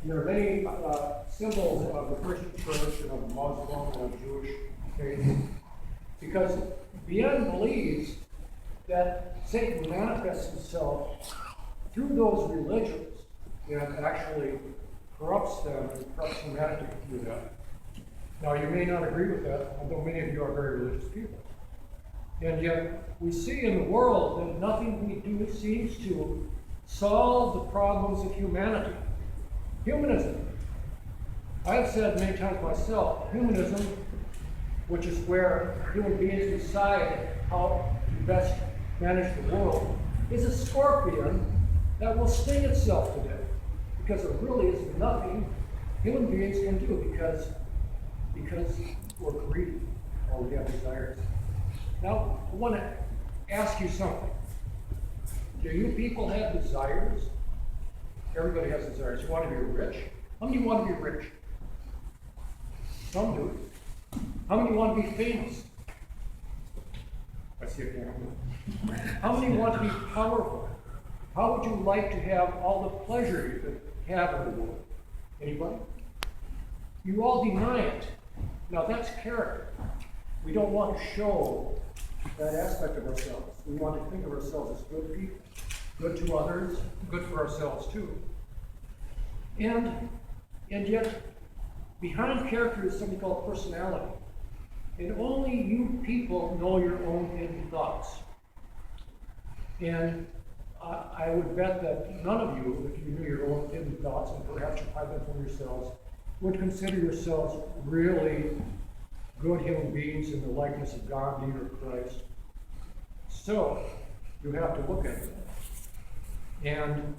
There are many symbols of the Christian church and of Muslim and of Jewish faith, because Bien believes that Satan manifests himself through those religions and actually corrupts them and corrupts humanity through that. Now, you may not agree with that, although many of you are very religious people. And yet, we see in the world that nothing we do seems to solve the problems of humanity. Humanism. I've said many times myself, humanism, which is where human beings decide how to best manage the world, is a scorpion that will sting itself to death, because there really is nothing human beings can do because we're greedy or we have desires. Now, I want to ask you something. Do you people have desires? Everybody has desires. You want to be rich? How many want to be rich? Some do. How many want to be famous? I see a camera. How many want to be powerful? How would you like to have all the pleasure you could have in the world? Anybody? You all deny it. Now that's character. We don't want to show that aspect of ourselves. We want to think of ourselves as good people, good to others, good for ourselves too. And yet, behind character is something called personality. And only you people know your own hidden thoughts. And I would bet that none of you, if you knew your own hidden thoughts, and perhaps you hide them from yourselves, would consider yourselves really good human beings in the likeness of God, neither Christ. So, you have to look at it. And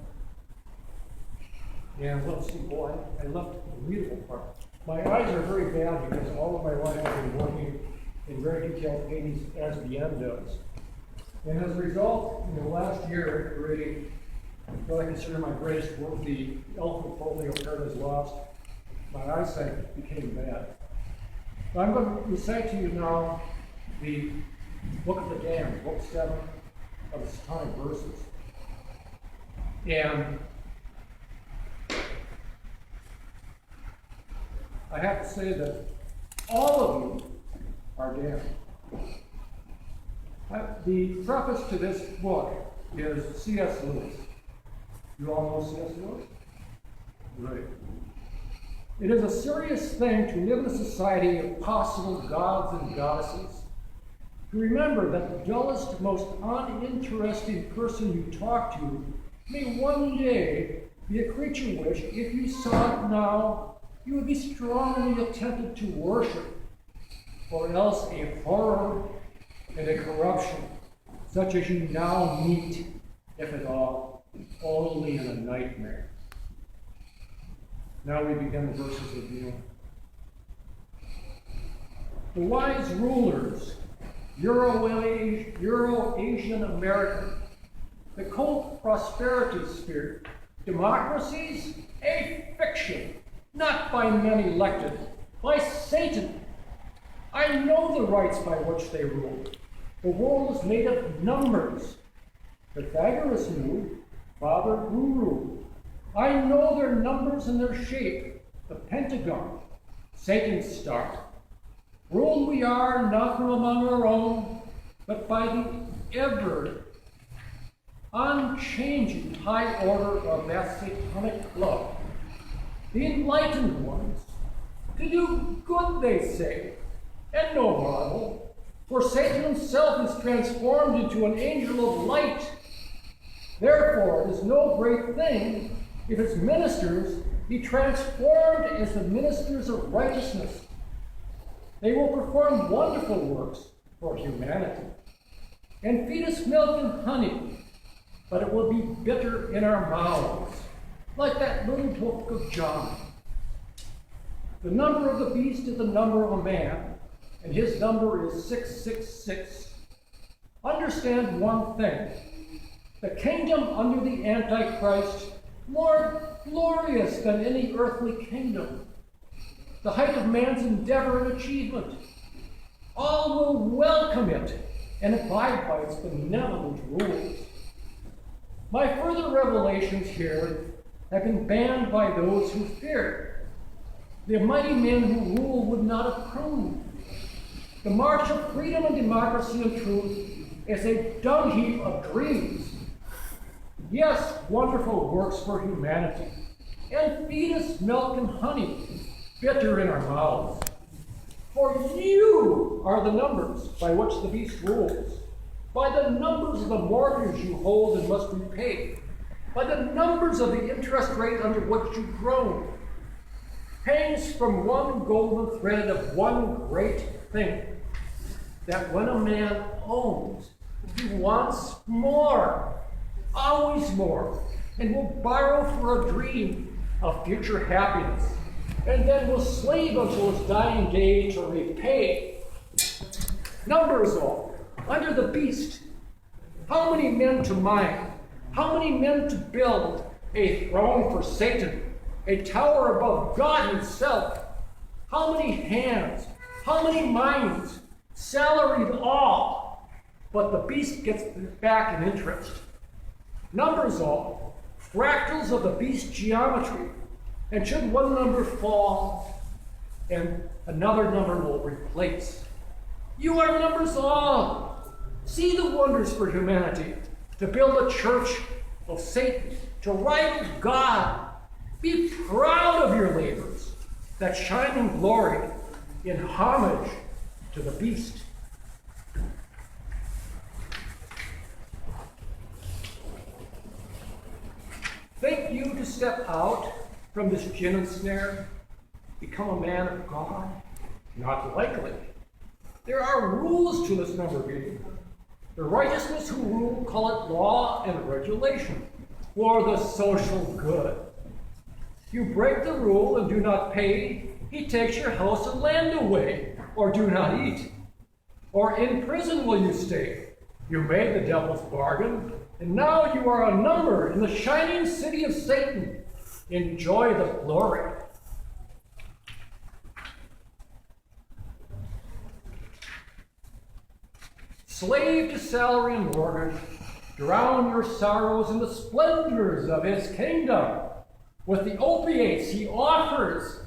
let's see, boy, I left the readable part. My eyes are very bad because all of my life I've been working in very detailed paintings as Bien does. And as a result, in the last year, creating what I consider my greatest work, the Elephant Folio Paradise Lost, my eyesight became bad. So I'm going to recite to you now the Book of the Damned, Book 7 of the Satanic Verses. And I have to say that all of you are damned. The preface to this book is C.S. Lewis. You all know C.S. Lewis? Right. It is a serious thing to live in a society of possible gods and goddesses, to remember that the dullest, most uninteresting person you talk to may one day be a creature which, if you saw it now, you would be strongly tempted to worship, or else a horror and a corruption, such as you now meet, if at all, only in a nightmare. Now we begin the verses of Bien. The wise rulers, Euro-Asian American, the cult prosperity spirit, democracies, a fiction, not by men elected, by Satan. I know the rights by which they rule. The world is made of numbers. Pythagoras knew, Father Guru. I know their numbers and their shape, the pentagon, Satan's star. Ruled we are not from among our own, but by the ever unchanging high order of that satanic club. The enlightened ones, to do good, they say, and no marvel, for Satan himself is transformed into an angel of light. Therefore, it is no great thing if his ministers be transformed as the ministers of righteousness. They will perform wonderful works for humanity, and feed us milk and honey, but it will be bitter in our mouths, like that little book of John. The number of the beast is the number of a man, and his number is 666. Understand one thing. The kingdom under the Antichrist, more glorious than any earthly kingdom. The height of man's endeavor and achievement. All will welcome it and abide by its benevolent rules. My further revelations here have been banned by those who fear. The mighty men who rule would not approve. The march of freedom and democracy and truth is a dung heap of dreams. Yes, wonderful works for humanity, and feed us milk and honey, bitter in our mouths. For you are the numbers by which the beast rules, by the numbers of the mortgage you hold and must repay, by the numbers of the interest rate under which you groan. Hangs from one golden thread of one great thing, that when a man owns, he wants more, always more, and will borrow for a dream of future happiness, and then will slave until his dying day to repay. Numbers all, under the beast. How many men to mine? How many men to build a throne for Satan, a tower above God himself? How many hands? How many minds? Salaried all, but the beast gets back in interest. Numbers all, fractals of the beast geometry, and should one number fall, and another number will replace. You are numbers all. See the wonders for humanity, to build a church of Satan, to rival God. Be proud of your labors that shine in glory, in homage to the beast. Think you to step out from this gin and snare, become a man of God? Not likely. There are rules to this number being. The righteousness who rule call it law and regulation for the social good. You break the rule and do not pay, he takes your house and land away, or do not eat. Or in prison will you stay. You made the devil's bargain, and now you are a number in the shining city of Satan. Enjoy the glory. Slave to salary and mortgage, drown your sorrows in the splendors of his kingdom, with the opiates he offers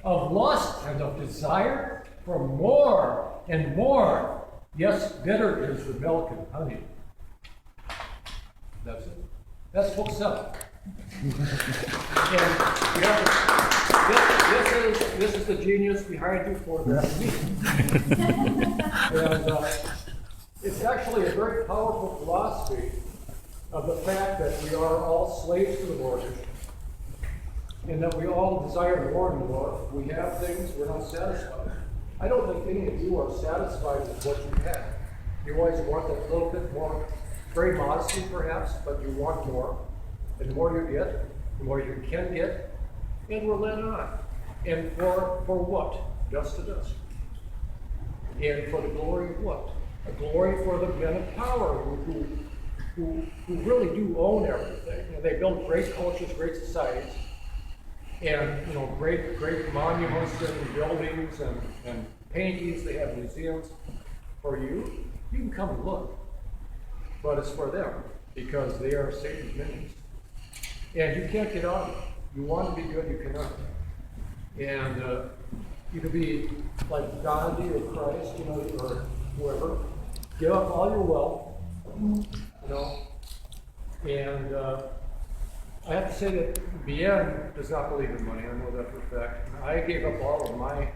of lust and of desire for more and more. Yes, bitter is the milk and honey. That's it. That's book 7. And you have this is the genius behind you photographing me. And it's actually a very powerful philosophy of the fact that we are all slaves to the mortgage, and that we all desire more and more. We have things we're not satisfied. I don't think any of you are satisfied with what you have. You always want that little bit more, very modestly perhaps, but you want more. And the more you get, the more you can get, and we're led on. And for what? Dust to dust. And for the glory of what? A glory for the men of power who really do own everything. You know, they build great cultures, great societies, and great monuments and buildings and paintings. They have museums. For you, you can come and look, but it's for them because they are Satan's minions, and you can't get out of it. You want to be good, you cannot. And you could be like Gandhi or Christ, or whoever. Give up all your wealth, and I have to say that Bien does not believe in money. I know that for a fact. I gave up all of my